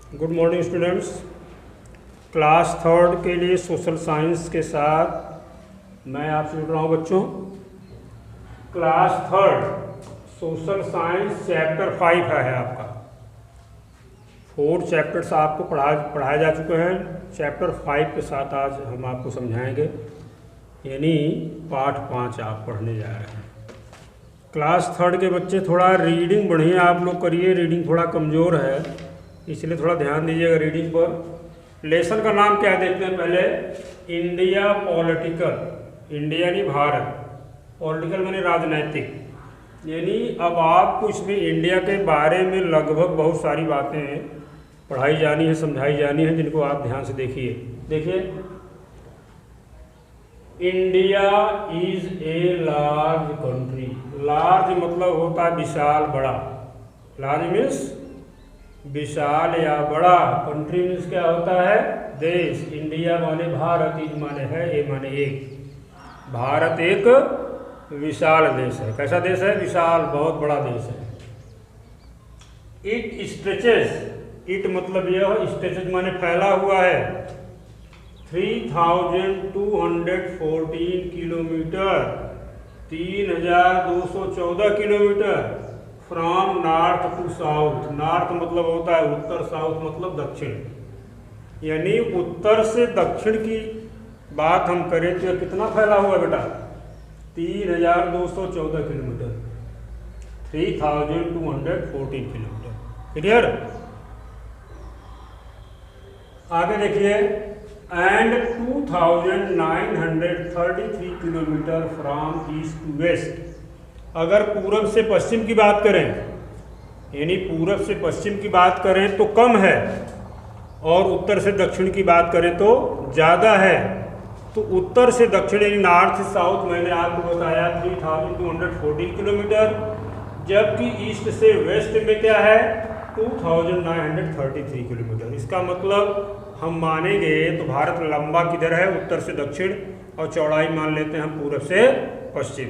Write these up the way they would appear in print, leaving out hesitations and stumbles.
Good morning students. Class third के लिए social science के साथ मैं आपसे जुड़ रहा हूँ बच्चों। Class third social science chapter 5 है आपका। 4 चैप्टर्स आपको पढ़ाए जा चुके हैं। चैप्टर 5 के साथ आज हम आपको समझाएंगे, यानी पाठ 5 आप पढ़ने जा रहे हैं। क्लास थर्ड के बच्चे थोड़ा रीडिंग बढ़िया आप लोग करिए, रीडिंग थोड़ा कमज़ोर है, इसलिए थोड़ा ध्यान दीजिएगा रीडिंग पर। लेसन का नाम क्या देखते हैं पहले, इंडिया पॉलिटिकल। इंडिया यानी भारत, पॉलिटिकल माने राजनैतिक, यानी अब आपको इसमें इंडिया के बारे में लगभग बहुत सारी बातें पढ़ाई जानी है, समझाई जानी है, जिनको आप ध्यान से देखिए। India is a large country. Large मतलब होता है विशाल, बड़ा। लार्ज मीन्स विशाल या बड़ा। कंट्री मीन्स क्या होता है, देश। इंडिया माने भारत, इज माने है, ए माने एक। भारत एक विशाल देश है। कैसा देश है? विशाल, बहुत बड़ा देश है। इट स्ट्रेचेस, इट मतलब यह, स्ट्रेचेस माने फैला हुआ है, 3214 kilometre, 3214 kilometre, from north to south. North मतलब होता है उत्तर, साउथ मतलब दक्षिण। यानी उत्तर से दक्षिण की बात हम करें तो कितना फैला हुआ है बेटा? 3214 किलोमीटर, 3214 किलोमीटर। क्लियर? आगे देखिए, and 2933 kilometre from east to west. अगर पूरब से पश्चिम की बात करें, यानी पूरब से पश्चिम की बात करें तो कम है, और उत्तर से दक्षिण की बात करें तो ज़्यादा है। तो उत्तर से दक्षिण यानी नॉर्थ साउथ मैंने आपको बताया 3214 किलोमीटर, जबकि ईस्ट से वेस्ट में क्या है, 2933 किलोमीटर। इसका मतलब हम मानेंगे तो भारत लंबा किधर है, उत्तर से दक्षिण, और चौड़ाई मान लेते हैं हम पूरब से पश्चिम।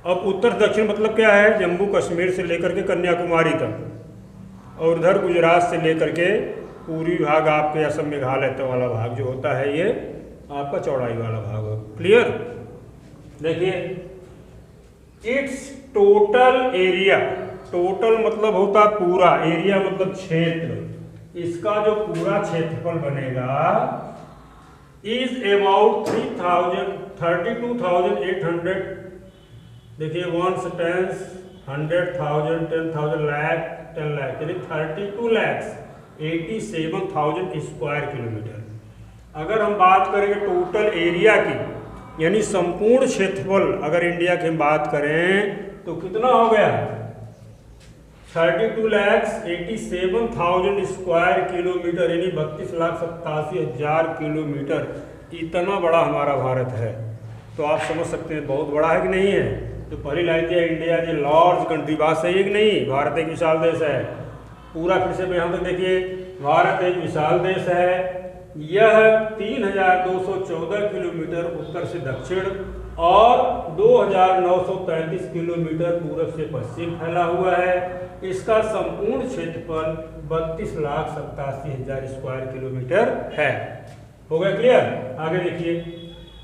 अब उत्तर दक्षिण मतलब क्या है, जम्मू कश्मीर से लेकर के कन्याकुमारी तक, और उधर गुजरात से लेकर के पूर्वी भाग आपके असम मेघालय तक वाला भाग जो होता है, ये आपका चौड़ाई वाला भाग हो। क्लियर? देखिए, इट्स टोटल एरिया, टोटल मतलब होता पूरा, एरिया मतलब क्षेत्र, इसका जो पूरा क्षेत्रफल बनेगा इज अबाउट 32,800। देखिए, 1 टेंस 100,000, 10,000 लाख, 10 लाख, यानी 32,87,000 स्क्वायर किलोमीटर। अगर हम बात करेंगे टोटल एरिया की, यानी संपूर्ण क्षेत्रफल, अगर इंडिया की हम बात करें तो कितना हो गया, 32,87,000 स्क्वायर किलोमीटर, यानी 32,87,000 किलोमीटर। इतना बड़ा हमारा भारत है। तो आप समझ सकते हैं बहुत बड़ा है कि नहीं है। तो पहली लाइन दिया, India is a large country. बात सही है कि नहीं? भारत एक विशाल देश है। पूरा फिर से यहाँ तक देखिए, भारत एक विशाल देश है। यह 3214 किलोमीटर उत्तर से दक्षिण और 2933 किलोमीटर पूरब से पश्चिम फैला हुआ है। इसका संपूर्ण क्षेत्रफल 32,87,000 स्क्वायर किलोमीटर है। हो गया क्लियर? आगे देखिए,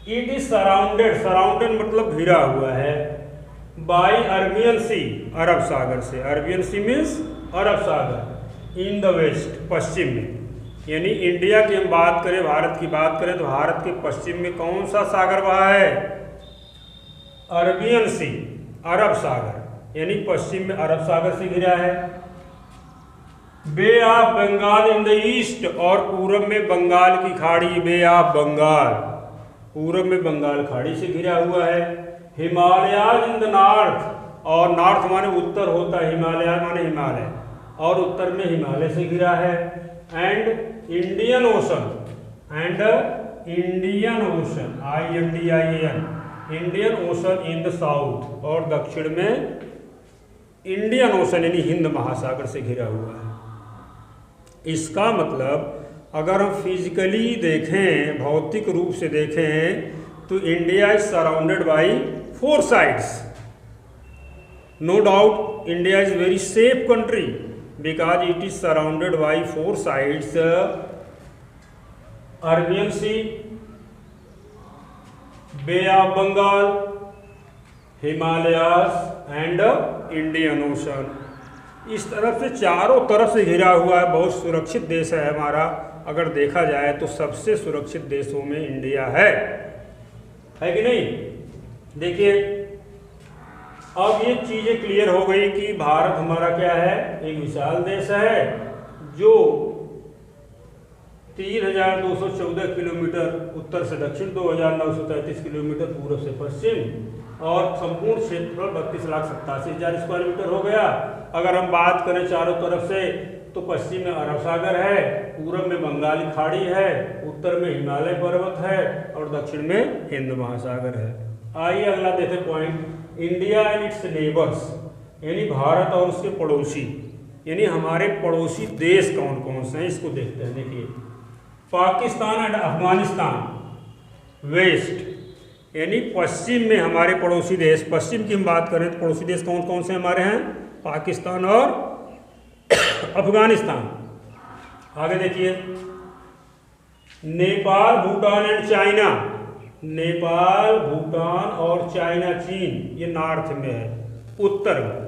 इट इज सराउंडेड, सराउंडेड मतलब घिरा हुआ है, बाई अरबियन सी, अरब सागर से। Arabian sea means Arab Sagar, in the west, पश्चिम में। यानी इंडिया की हम बात करें, भारत की बात करें तो भारत के पश्चिम में कौन सा सागर बहा है? अरबियन सी, अरब सागर, यानी पश्चिम में अरब सागर से घिरा है। Bay of Bengal in the east, और पूरब में बंगाल की खाड़ी, बे ऑफ बंगाल, पूरब में बंगाल खाड़ी से घिरा हुआ है। हिमालयाज इन द नॉर्थ, और नॉर्थ माने उत्तर होता है, हिमालय माने हिमालय, और उत्तर में हिमालय से घिरा है। And Indian ocean, and Indian ocean, INDIAN, Indian ocean in the south, और दक्षिण में इंडियन ओशन यानी हिंद महासागर से घिरा हुआ है। इसका मतलब अगर हम फिजिकली देखें, भौतिक रूप से देखें, तो India is surrounded by 4 sides. No doubt India is very safe country, because it is surrounded by 4 sides, Arabian Sea, Bay of Bengal, Himalayas and Indian Ocean. इस तरफ से चारों तरफ से घिरा हुआ है, बहुत सुरक्षित देश है हमारा। अगर देखा जाए तो सबसे सुरक्षित देशों में इंडिया है कि नहीं। देखिए अब ये चीजें क्लियर हो गई कि भारत हमारा क्या है, एक विशाल देश है जो 3,214 किलोमीटर उत्तर से दक्षिण, 2,933 किलोमीटर पूर्व से पश्चिम और संपूर्ण क्षेत्रफल 32,87,000 स्क्वायर मीटर हो गया। अगर हम बात करें चारों तरफ से तो पश्चिम में अरब सागर है, पूर्व में बंगाली खाड़ी है, उत्तर में हिमालय पर्वत है और दक्षिण में हिंद महासागर है। आइए अगला देते point, India and it's neighbours, यानी भारत और उसके पड़ोसी, यानी हमारे पड़ोसी देश कौन कौन से हैं इसको देखते हैं। देखिए पाकिस्तान एंड अफगानिस्तान वेस्ट, यानी पश्चिम में हमारे पड़ोसी देश, पश्चिम की हम बात करें तो पड़ोसी देश कौन कौन से हमारे हैं, पाकिस्तान और अफगानिस्तान। आगे देखिए नेपाल, भूटान एंड चाइना, नेपाल, भूटान और चाइना, चीन, ये नॉर्थ में है, उत्तर में।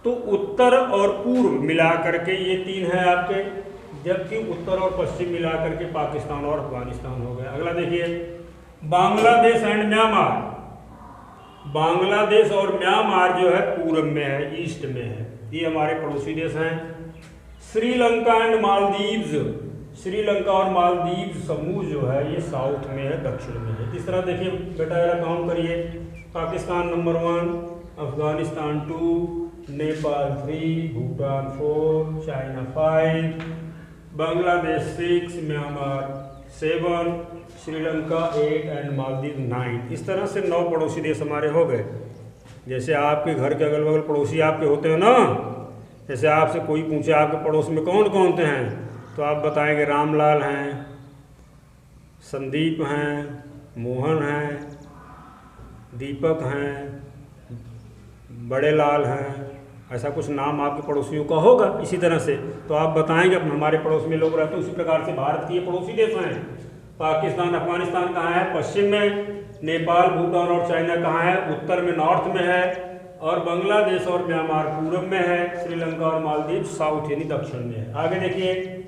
तो उत्तर और पूर्व मिला करके ये 3 है आपके, जबकि उत्तर और पश्चिम मिला करके पाकिस्तान और अफगानिस्तान हो गया। अगला देखिए बांग्लादेश एंड म्यांमार, बांग्लादेश और म्यांमार जो है पूर्व में है, ईस्ट में है, ये हमारे पड़ोसी देश हैं। श्रीलंका एंड मालदीव्स, श्रीलंका और मालदीव समूह जो है ये साउथ में है, दक्षिण में है। इस तरह देखिए बेटा जरा काउंट करिए, Pakistan number 1, Afghanistan 2, Nepal 3, Bhutan 4, China 5, Bangladesh 6, Myanmar 7, Sri Lanka 8 and Maldives 9। इस तरह से 9 पड़ोसी देश हमारे हो गए। जैसे आपके घर के अगल बगल पड़ोसी आपके होते हो ना, जैसे आपसे कोई पूछे आपके पड़ोस में कौन कौन से हैं तो आप बताएंगे रामलाल हैं, संदीप हैं, मोहन हैं, दीपक हैं, बड़े लाल हैं, ऐसा कुछ नाम आपके पड़ोसियों का होगा। इसी तरह से तो आप बताएंगे अपने हमारे पड़ोस में लोग रहते हैं। उसी प्रकार से भारत के ये पड़ोसी देश हैं। पाकिस्तान अफगानिस्तान कहाँ है, पश्चिम में, नेपाल भूटान और चाइना कहाँ है, उत्तर में नॉर्थ में है, और बांग्लादेश और म्यांमार पूर्व में है, श्रीलंका और मालदीव साउथ यानी दक्षिण में है। आगे देखिए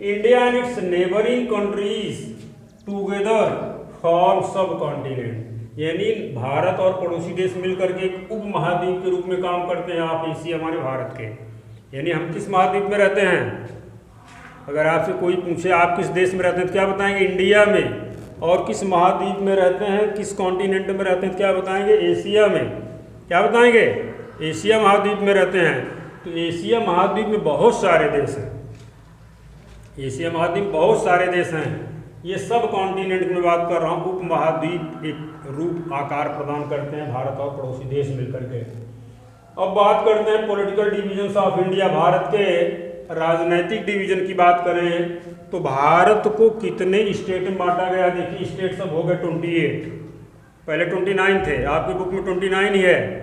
India and it's neighbouring countries together form सब कॉन्टिनेंट, यानी भारत और पड़ोसी देश मिलकर के एक उप महाद्वीप के रूप में काम करते हैं। आप एशिया हमारे भारत के, यानी हम किस महाद्वीप में रहते हैं, अगर आपसे कोई पूछे आप किस देश में रहते हैं तो क्या बताएंगे, इंडिया में। और किस महाद्वीप में रहते हैं, किस कॉन्टिनेंट में रहते हैं तो क्या बताएंगे, एशिया में। क्या बताएंगे, एशिया महाद्वीप में रहते हैं। तो एशिया महाद्वीप में बहुत सारे देश हैं, एशिया महाद्वीप बहुत सारे देश हैं। ये सब कॉन्टिनेंट में बात कर रहा हूँ, उप महाद्वीप एक रूप आकार प्रदान करते हैं भारत और पड़ोसी देश मिलकर के। अब बात करते हैं political divisions of India. Bharat के राजनैतिक डिवीजन की बात करें तो भारत को कितने स्टेट में बांटा गया, देखिए स्टेट सब हो गए 28, पहले 29 थे, आपकी बुक में 29 ही है।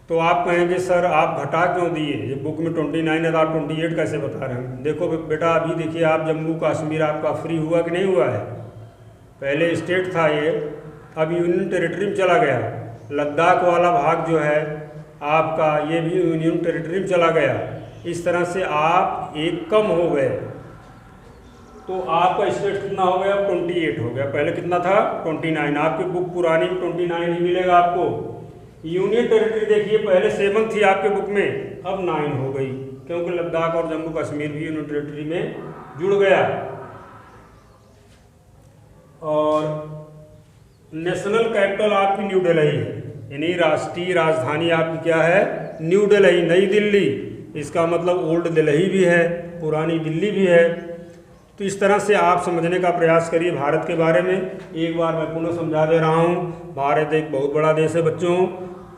तो आप कहेंगे सर आप घटा क्यों दिए, ये बुक में 29 है तो आप 28 कैसे बता रहे हैं। देखो बेटा अभी देखिए आप जम्मू कश्मीर आपका फ्री हुआ कि नहीं हुआ है, पहले स्टेट था ये, अब यूनियन टेरिटरी में चला गया। लद्दाख वाला भाग जो है आपका ये भी यूनियन टेरिटरी में चला गया। इस तरह से आप एक कम हो गए, तो आपका स्टेट कितना हो गया, 28 हो गया, पहले कितना था 29। आपकी बुक पुरानी 29 ही मिलेगा आपको। यूनियन टेरिटरी देखिए पहले 7 थी आपके बुक में, अब 9 हो गई, क्योंकि लद्दाख और जम्मू कश्मीर भी यूनियन टेरिटरी में जुड़ गया। और नेशनल कैपिटल आपकी न्यू दिल्ली है, यानी राष्ट्रीय राजधानी आपकी क्या है, न्यू दिल्ली, नई दिल्ली। इसका मतलब ओल्ड दिल्ली भी है, पुरानी दिल्ली भी है। तो इस तरह से आप समझने का प्रयास करिए भारत के बारे में। एक बार मैं पुनः समझा दे रहा हूँ, भारत एक बहुत बड़ा देश है बच्चों।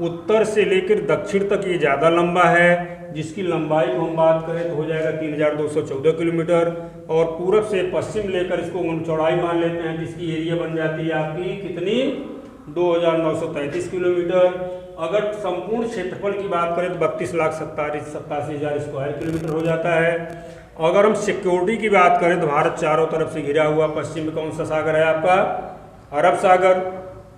उत्तर से लेकर दक्षिण तक ये ज़्यादा लंबा है, जिसकी लंबाई को हम बात करें तो हो जाएगा 3,214 किलोमीटर, और पूरब से पश्चिम लेकर इसको चौड़ाई मान लेते हैं, जिसकी एरिया बन जाती है आपकी कितनी, 2,933 किलोमीटर। अगर संपूर्ण क्षेत्रफल की बात करें तो 32,87,000 स्क्वायर किलोमीटर हो जाता है। अगर हम सिक्योरिटी की बात करें तो भारत चारों तरफ से घिरा हुआ, पश्चिम में कौन सा सागर है आपका, अरब सागर,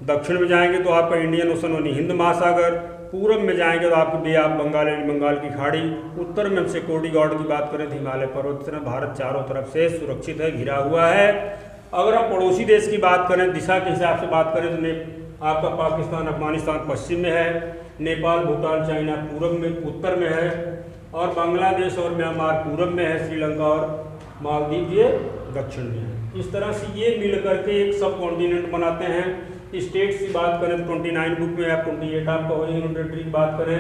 दक्षिण में जाएंगे तो आपका इंडियन ओशन यानी हिंद महासागर, पूरब में जाएंगे तो आपकी बे ऑफ बंगाल यानी बंगाल की खाड़ी, उत्तर में हम सिक्योरिटी गार्ड की बात करें तो हिमालय पर्वत श्रृंखला। भारत चारों तरफ से सुरक्षित है, घिरा हुआ है। अगर हम पड़ोसी देश की बात करें, दिशा के हिसाब से बात करें तो आपका पाकिस्तान अफगानिस्तान पश्चिम में है, नेपाल भूटान चाइना पूरब में उत्तर में है, और बांग्लादेश और म्यांमार पूरब में है, श्रीलंका और मालदीव ये दक्षिण में है। इस तरह से ये मिल करके एक सब कॉन्टिनेंट बनाते हैं। स्टेट्स की बात करें तो 29 बुक में, आप 28 आपका हो जाएगा। टेरिटरी की बात करें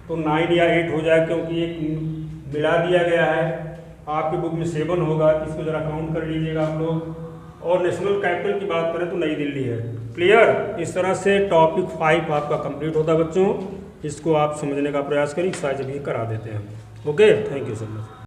तो 9 या 8 हो जाए, क्योंकि एक मिला दिया गया है। आपकी बुक में 7 होगा, इसको जरा काउंट कर लीजिएगा आप लोग। और नेशनल कैपिटल की बात करें तो नई दिल्ली है। क्लियर? इस तरह से टॉपिक 5 आपका कंप्लीट होता है बच्चों। इसको आप समझने का प्रयास करिए, एक्सरसाइज भी करा देते हैं। Okay, thank you so much.